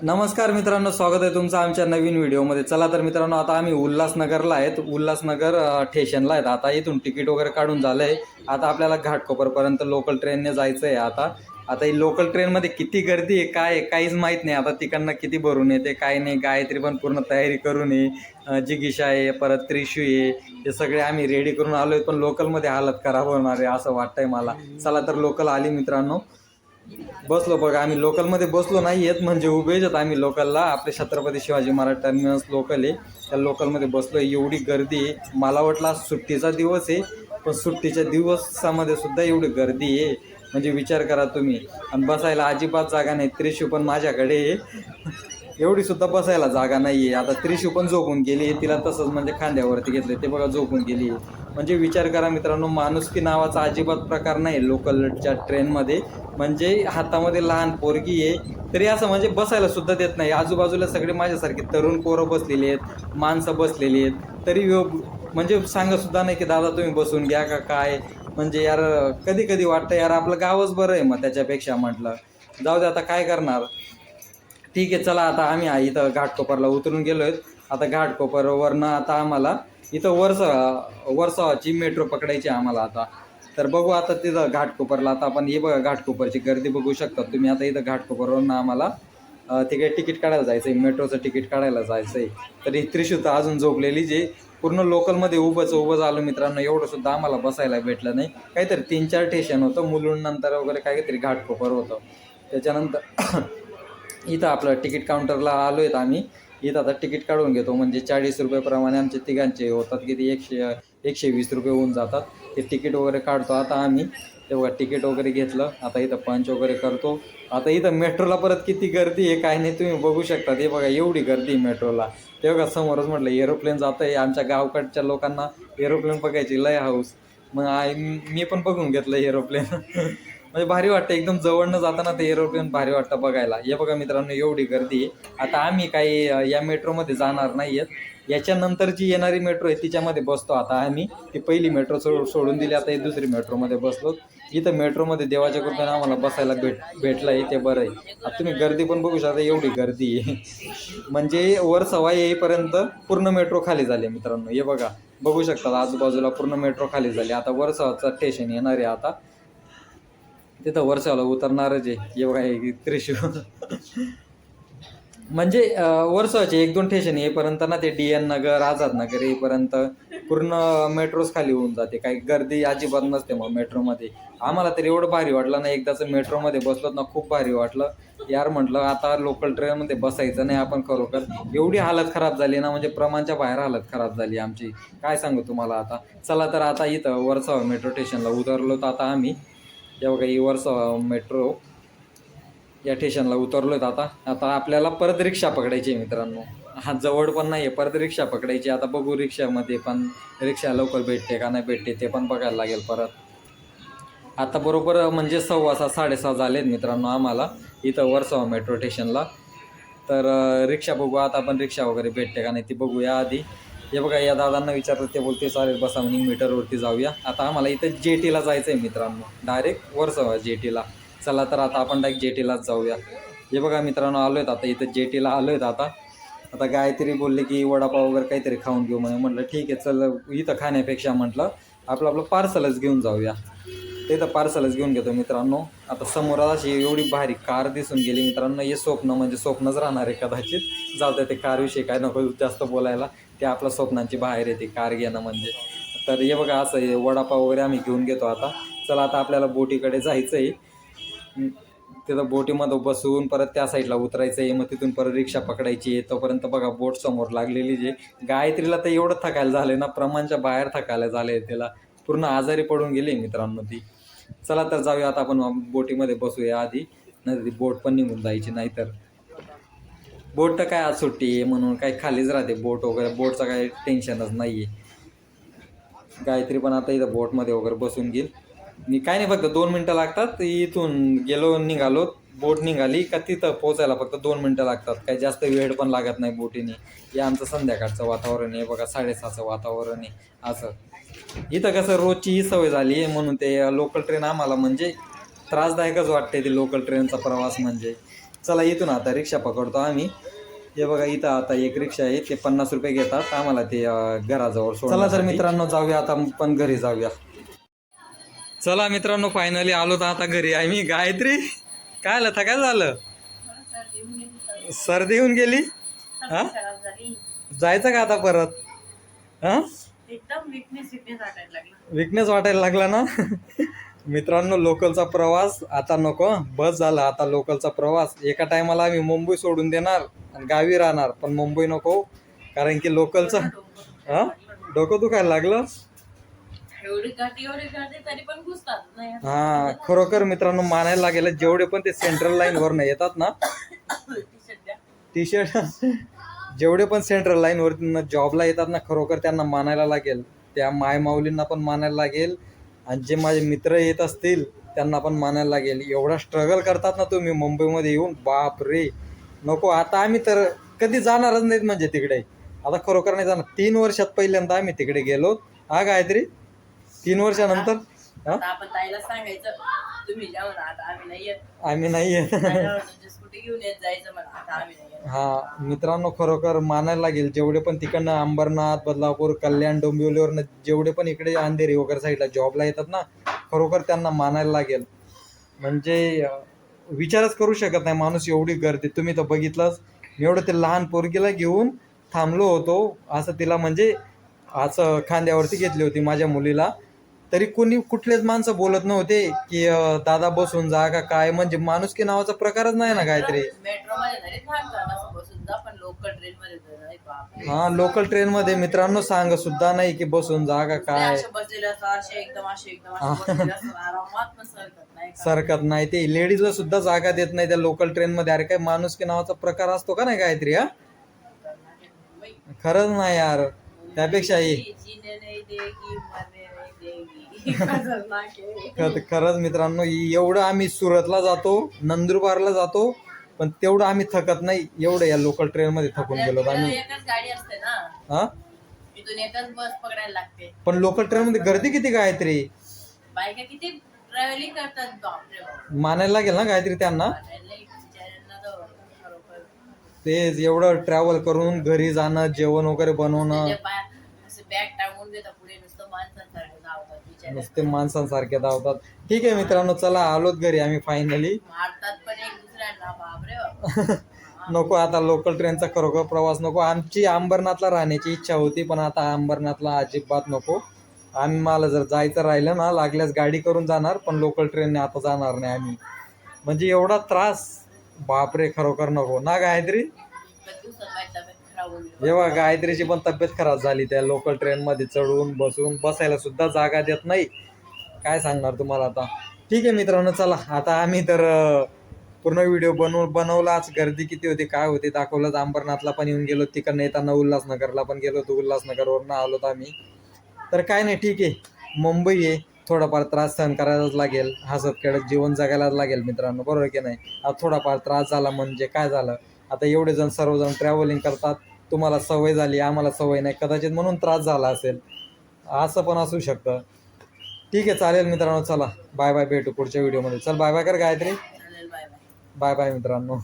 नमस्कार मित्रांनो, स्वागत आहे तुमचं आमच्या नवीन व्हिडिओमध्ये. चला तर मित्रांनो, आता आम्ही उल्हासनगरला आहेत. उल्हासनगर स्टेशनला आहेत. आता इथून तिकीट वगैरे काढून झालं आहे. आता आपल्याला घाटकोपरपर्यंत लोकल ट्रेनने जायचं आहे. आता ही लोकल ट्रेनमध्ये किती गर्दी आहे, काय आहे, काहीच माहीत नाही. आता तिकडनं किती भरून येते काय नाही. गायत्री पण पूर्ण तयारी करून आहे, जिगीषा आहे, परत त्रिशू आहे, हे सगळे आम्ही रेडी करून आलो आहे. पण लोकलमध्ये हालत खराब होणार आहे असं वाटतंय मला. चला तर लोकल आली मित्रांनो. बसलो बघा, आम्ही लोकलमध्ये बसलो नाही आहेत, म्हणजे उभेच आहेत आम्ही लोकलला. आपले छत्रपती शिवाजी महाराज टर्मिनस लोकल आहे, त्या लोकलमध्ये बसलो. एवढी गर्दी आहे, मला वाटलं सुट्टीचा दिवस आहे, पण सुट्टीच्या दिवसामध्ये सुद्धा एवढी गर्दी आहे म्हणजे विचार करा तुम्ही. आणि बसायला अजिबात जागा नाही. त्रिशू पण माझ्याकडे आहे, एवढी सुद्धा बसायला जागा नाही आहे. आता त्रिशू पण झोपून गेली आहे, तिला तसंच म्हणजे खांद्यावरती घेतले ते बघा, झोपून गेली आहे. म्हणजे विचार करा मित्रांनो, माणुसकी नावाचा अजिबात प्रकार नाही लोकलच्या ट्रेनमध्ये. म्हणजे हातामध्ये लहान पोरगी आहे तरी असं म्हणजे बसायला सुद्धा देत नाही. आजूबाजूला सगळे माझ्यासारखे तरुण पोरं बसलेली आहेत, माणसं बसलेली आहेत, तरी म्हणजे सांगतसुद्धा नाही की दादा तुम्ही बसून घ्या का काय. म्हणजे यार कधी कधी वाटतं यार आपलं गावच बरं आहे मग त्याच्यापेक्षा. म्हटलं जाऊ दे, आता काय करणार. ठीक आहे, चला आता आम्ही इथं घाटकोपरला उतरून गेलो आहेत. आता घाटकोपरवरनं आता आम्हाला इथं वर्सोवाची मेट्रो पकडायची आम्हाला आता. तर बघू आता तिथं घाटकोपरला. आता आपण हे बघा, घाटकोपरची गर्दी बघू शकता तुम्ही. आता इथं घाटकोपरवरनं आम्हाला तिकीट काढायला जायचं आहे, मेट्रोचं तिकीट काढायला जायचं आहे. तर ही त्रिशुता अजून झोपलेली, जे पूर्ण लोकलमध्ये उभंच आलो मित्रांनो. एवढंसुद्धा आम्हाला बसायला भेटलं नाही. काहीतरी 3-4 स्टेशन होतं, मुलुंड नंतर वगैरे काहीतरी घाटकोपर होतं. त्याच्यानंतर इथं आपलं तिकीट काउंटरला आलो आहेत आम्ही. इथं आता तिकीट काढून घेतो, म्हणजे 40 रुपयेप्रमाणे आमचे तिघांचे होतात, किती 120 रुपये होऊन जातात. ते तिकीट वगैरे काढतो आता आम्ही. ते बघा तिकीट वगैरे घेतलं. आता इथं पंच वगैरे करतो. आता इथं मेट्रोला परत किती गर्दी आहे काय नाही तुम्ही बघू शकता. ते बघा एवढी गर्दी मेट्रोला. ते बघा समोरच म्हटलं एरोप्लेन जातं आहे. आमच्या गावकडच्या लोकांना एरोप्लेन बघायची लय हाऊस. मग मी पण बघून घेतलं एरोप्लेन. म्हणजे भारी वाटतं, एकदम जवळनं जाताना ते एरोप्लेन भारी वाटतं बघायला. हे बघा मित्रांनो एवढी गर्दी आहे. आता आम्ही काही या मेट्रोमध्ये जाणार नाही आहेत. याच्यानंतर जी येणारी मेट्रो आहे तिच्यामध्ये बसतो आता आम्ही. ती पहिली मेट्रो सोडून दिली, आता ही दुसरी मेट्रोमध्ये बसलो. इथं मेट्रोमध्ये देवाच्या कृपेने आम्हाला बसायला भेटलं आहे, ते बरं आहे. आता तुम्ही गर्दी पण बघू शकता, एवढी गर्दी आहे. म्हणजे वर सवाई येईपर्यंत पूर्ण मेट्रो खाली झाली मित्रांनो. हे बघा बघू शकता, आजूबाजूला पूर्ण मेट्रो खाली झाली. आता वरसवाचं स्टेशन येणार आहे आता. तिथं वर्षाला उतरणारच आहे. हे बघा हे त्रिशूळ. म्हणजे वर्षाचे 1-2 स्टेशन येईपर्यंत ना, ते DN नगर, आझाद नगर येईपर्यंत पूर्ण मेट्रोच खाली होऊन जाते. काही गर्दी अजिबात नसते मग मेट्रोमध्ये. आम्हाला तर एवढं भारी वाटलं ना, एकदाचं मेट्रोमध्ये बसलो ना, खूप भारी वाटलं यार. म्हटलं आता लोकल ट्रेनमध्ये बसायचं नाही आपण खरोखर. एवढी हालत खराब झाली ना, म्हणजे प्रमाणच्या बाहेर हालत खराब झाली आमची, काय सांगू तुम्हाला आता. चला तर आता इथं वर्सोवा मेट्रो स्टेशनला उतरलो तर आता आम्ही. तेव्हा काही वर्सोवा मेट्रो या स्टेशनला उतरलो आहेत आता. आता आपल्याला परत रिक्षा पकडायची आहे मित्रांनो. हा जवळ पण नाही आहे, परत रिक्षा पकडायची. आता बघू रिक्षामध्ये पण रिक्षा लवकर भेटते का नाही भेटते ते पण बघायला लागेल परत. आता बरोबर म्हणजे 6:15 6:30 झाले आहेत मित्रांनो आम्हाला इथं वर्सोवा मेट्रो स्टेशनला. तर रिक्षा बघू आता आपण, रिक्षा वगैरे भेटते का नाही ती बघूया आधी. हे बघा या दादांना विचारलं, ते बोलते चालेल बसा म्हणे, मीटरवरती जाऊया. आता आम्हाला इथं JTला जायचं आहे मित्रांनो, डायरेक्ट वर्सोवा JTला. चला तर आता आपण डायरेक्ट JTलाच जाऊया. हे बघा मित्रांनो आलो आहेत आता इथं JTला आलो आहेत आता. आता गायत्री बोलले की वडापाव वगैरे काहीतरी खाऊन घेऊ म्हणे. म्हटलं ठीक आहे चल, इथं खाण्यापेक्षा म्हटलं आपलं पार्सलच घेऊन जाऊया. ते तर पार्सलच घेऊन घेतो मित्रांनो. आता समोर अशी एवढी भारी कार दिसून गेली मित्रांनो. हे स्वप्न म्हणजे स्वप्नच राहणार आहे कदाचित. जाऊ द्या, ते कारविषयी काय नको जास्त बोलायला, ते आपल्या स्वप्नांची बाहेर येते कार घेणं म्हणजे. तर हे बघा असं आहे, वडापाव वगैरे आम्ही घेऊन घेतो आता. चला आता आपल्याला बोटीकडे जायचं आहे. तिथं बोटीमध्ये बसून परत त्या साईडला उतरायचं आहे, मग तिथून परत रिक्षा पकडायची आहे. तोपर्यंत बघा बोट समोर लागलेली. जे गायत्रीला तर एवढं थकायला झालं ना, प्रमाणच्या बाहेर थकायला झालं आहे, त्याला पूर्ण आजारी पडून गेली मित्रांनो ती. चला तर जाऊया आता आपण बोटीमध्ये बसूया आधी, नाही ती बोट पण निघून जायची. नाहीतर बोट तर काय आज सुट्टी आहे म्हणून काही खालीच राहते बोट वगैरे, बोटचं काही टेन्शनच नाही आहे. गायत्री पण आता इथं बोटमध्ये वगैरे बसून घेईल. मी काय नाही, फक्त 2 मिनटं लागतात. इथून निघालो, बोट निघाली का तिथं पोचायला फक्त 2 मिनटं लागतात. काही जास्त वेळ पण लागत नाही बोटीने. हे आमचं संध्याकाळचं वातावरण आहे बघा, 6:30चं वातावरण आहे असं. इथं कसं रोजची ही सवय झाली आहे म्हणून ते लोकल ट्रेन आम्हाला म्हणजे त्रासदायकच वाटते. ते लोकल ट्रेनचा प्रवास म्हणजे चला इथून आता रिक्षा पकडतो आम्ही. हे बघा इथं आता एक रिक्षा आहे, ते 50 रुपये घेतात आम्हाला ते घराजवळ सोड. चला तर मित्रांनो जाऊया आता पण घरी जाऊया. चला मित्रांनो फायनली आलो तर आता घरी. आम्ही गायत्री काय आलं काय झालं? सर्दी येऊन गेली. हा जायचं का आता परत? हा विकनेस वाटायला लागला ना. मित्रांनो लोकलचा प्रवास आता नको, बस झाला आता लोकलचा प्रवास. एका टायमाला आम्ही मुंबई सोडून देणार आणि गावी राहणार, पण मुंबई नको कारण की लोकलचा हा डोकं दुखायला लागलं. हा खरोखर मित्रांनो मानायला लागेल, जेवढे पण ते सेंट्रल लाईन वरनं येतात ना, टी शर्ट जेवढे पण सेंट्रल लाईन वरती जॉबला येतात ना, खरोखर त्यांना मानायला लागेल. त्या माय माऊलींना पण मानायला लागेल आणि जे माझे मित्र येत असतील त्यांना पण मानायला लागेल. एवढा स्ट्रगल करतात ना तुम्ही मुंबईमध्ये येऊन, बाप रे नको. आता आम्ही तर कधी जाणारच नाहीत म्हणजे तिकडे, आता खरोखर नाही जाणार. 3 वर्षात पहिल्यांदा आम्ही तिकडे गेलो. हा गायत्री 3 वर्षानंतर आपण ताईला सांगायचं तुम्ही जा म्हणा, आता आम्ही नाही येत. आम्ही नाही येत. स्कूटी घेऊन येत जायचं म्हणा, आता आम्ही नाही येत. हा मित्रांनो खरोखर मानायला लागेल. जेवढे पण तिकडनं अंबरनाथ, बदलापूर, कल्याण, डोंबिवलीवरनं जेवढे पण इकडे अंधेरी वगैरे साईडला जॉबला येतात ना, खरोखर त्यांना मानायला लागेल. म्हणजे विचारच करू शकत नाही माणूस, एवढी गर्दी. तुम्ही तर बघितलंच. एवढं ते लहान पोरगीला घेऊन थांबलो होतो, असं तिला म्हणजे असं खांद्यावरती घेतली होती माझ्या मुलीला, तरी कोणी कुठलेच माणसं बोलत नव्हते की दादा बसून जा का काय. म्हणजे माणुसकी नावाचा प्रकारच नाही ना काहीतरी. मेट्रो मध्ये बसून जा, पण लोकल ट्रेन मध्ये हा लोकल ट्रेन मध्ये मित्रांनो सांग सुद्धा नाही की बसून जा का काय. सरकत नाही ते, लेडीजला सुद्धा जागा देत नाही त्या लोकल ट्रेन मध्ये. अरे काय माणुसकी नावाचा प्रकार असतो का नाही काहीतरी. हा खरंच नाही यार. त्यापेक्षा खरंच मित्रांनो एवढं आम्ही सुरतला जातो, नंदुरबारला जातो, पण तेवढं आम्ही थकत नाही एवढं या लोकल ट्रेन मध्ये थकून गेलो आम्ही. गाडी असते ना, हा इथून एकच बस पकडायला लागते. पण लोकल ट्रेन मध्ये गर्दी किती गायत्री, बायका किती ट्रॅव्हलिंग करतात. मानायला लागेल ना काहीतरी त्यांना. तेच एवढं ट्रॅव्हल करून घरी जाणं, जेवण वगैरे बनवणं, बॅग टाकून देतात पुढे, नुसते माणसांसारखे धावतात. ठीक आहे मित्रांनो चला आलोत घरी आम्ही फायनली. मारतात पण एक दुसऱ्यांना, बापरे. नको आता लोकल ट्रेनचा खरोखर प्रवास नको. आमची अंबरनाथला राहण्याची इच्छा होती, पण आता अंबरनाथला अजिबात नको. आम्ही मला जर जायचं राहिलं ना, लागल्यास गाडी करून जाणार, पण लोकल ट्रेनने आता जाणार नाही आम्ही. म्हणजे एवढा त्रास बापरे खरोखर नको ना गायत्री. जेव्हा गायत्रीची पण तब्येत खराब झाली त्या लोकल ट्रेन मध्ये चढून बसून, बसायला सुद्धा जागा देत नाही. काय सांगणार तुम्हाला आता. ठीक आहे मित्रांनो चला आता आम्ही तर पूर्ण व्हिडिओ बनवलाच. गर्दी किती होती काय होती दाखवलं. अंबरनाथला पण येऊन गेलो, तिकडनं येताना उल्हासनगरला पण गेलो होतो, उल्हासनगरवरनं आलोत आम्ही. तर काय नाही ठीक आहे, मुंबई आहे, थोडाफार त्रास सहन करायलाच लागेल, हसत खेळत जीवन जगायलाच लागेल मित्रांनो, बरोबर की नाही. आता थोडाफार त्रास झाला म्हणजे काय झालं, आता एवढे जण सर्वजण ट्रॅव्हलिंग करतात, तुम्हाला सवय झाली आम्हाला सवय नाही, कदाचित म्हणून त्रास झाला असेल, असं पण असू शकतं. ठीक आहे चालेल मित्रांनो, चला बाय बाय, भेटू पुढच्या व्हिडिओमध्ये. चल बाय बाय कर गायत्री. बाय बाय मित्रांनो.